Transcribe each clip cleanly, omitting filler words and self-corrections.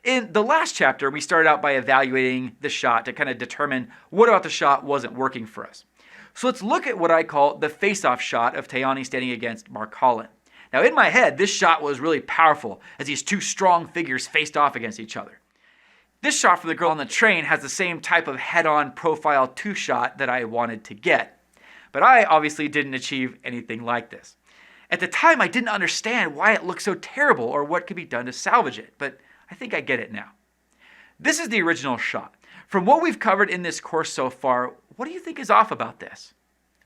In the last chapter, we started out by evaluating the shot to kind of determine what about the shot wasn't working for us. So let's look at what I call the face-off shot of Tayani standing against Mark Holland. Now in my head, this shot was really powerful as these two strong figures faced off against each other. This shot from the girl on the train has the same type of head-on profile two shot that I wanted to get. But I obviously didn't achieve anything like this. At the time, I didn't understand why it looked so terrible or what could be done to salvage it, but I think I get it now. This is the original shot. From what we've covered in this course so far, what do you think is off about this?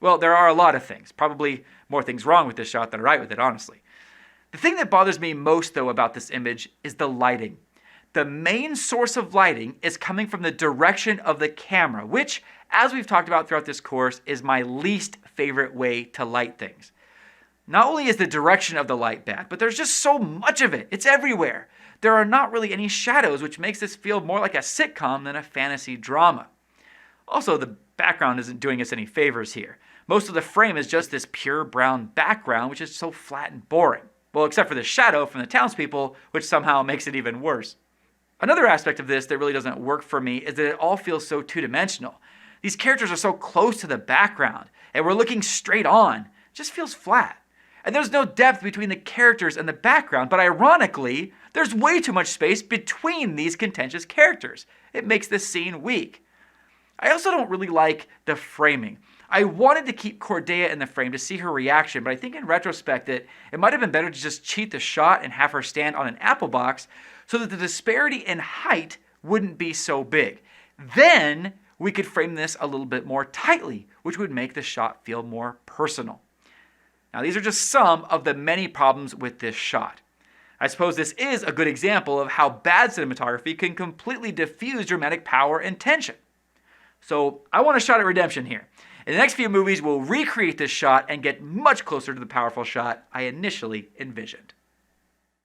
Well, there are a lot of things. Probably more things wrong with this shot than right with it, honestly. The thing that bothers me most, though, about this image is the lighting. The main source of lighting is coming from the direction of the camera, which, as we've talked about throughout this course, is my least favorite way to light things. Not only is the direction of the light bad, but there's just so much of it. It's everywhere. There are not really any shadows, which makes this feel more like a sitcom than a fantasy drama. Also, the background isn't doing us any favors here. Most of the frame is just this pure brown background, which is so flat and boring. Well, except for the shadow from the townspeople, which somehow makes it even worse. Another aspect of this that really doesn't work for me is that it all feels so two-dimensional. These characters are so close to the background, and we're looking straight on. It just feels flat. And there's no depth between the characters and the background, but ironically, there's way too much space between these contentious characters. It makes this scene weak. I also don't really like the framing. I wanted to keep Cordelia in the frame to see her reaction, but I think in retrospect that it might have been better to just cheat the shot and have her stand on an apple box so that the disparity in height wouldn't be so big. Then we could frame this a little bit more tightly, which would make the shot feel more personal. Now, these are just some of the many problems with this shot. I suppose this is a good example of how bad cinematography can completely diffuse dramatic power and tension. So I want a shot at redemption here. In the next few movies, we'll recreate this shot and get much closer to the powerful shot I initially envisioned.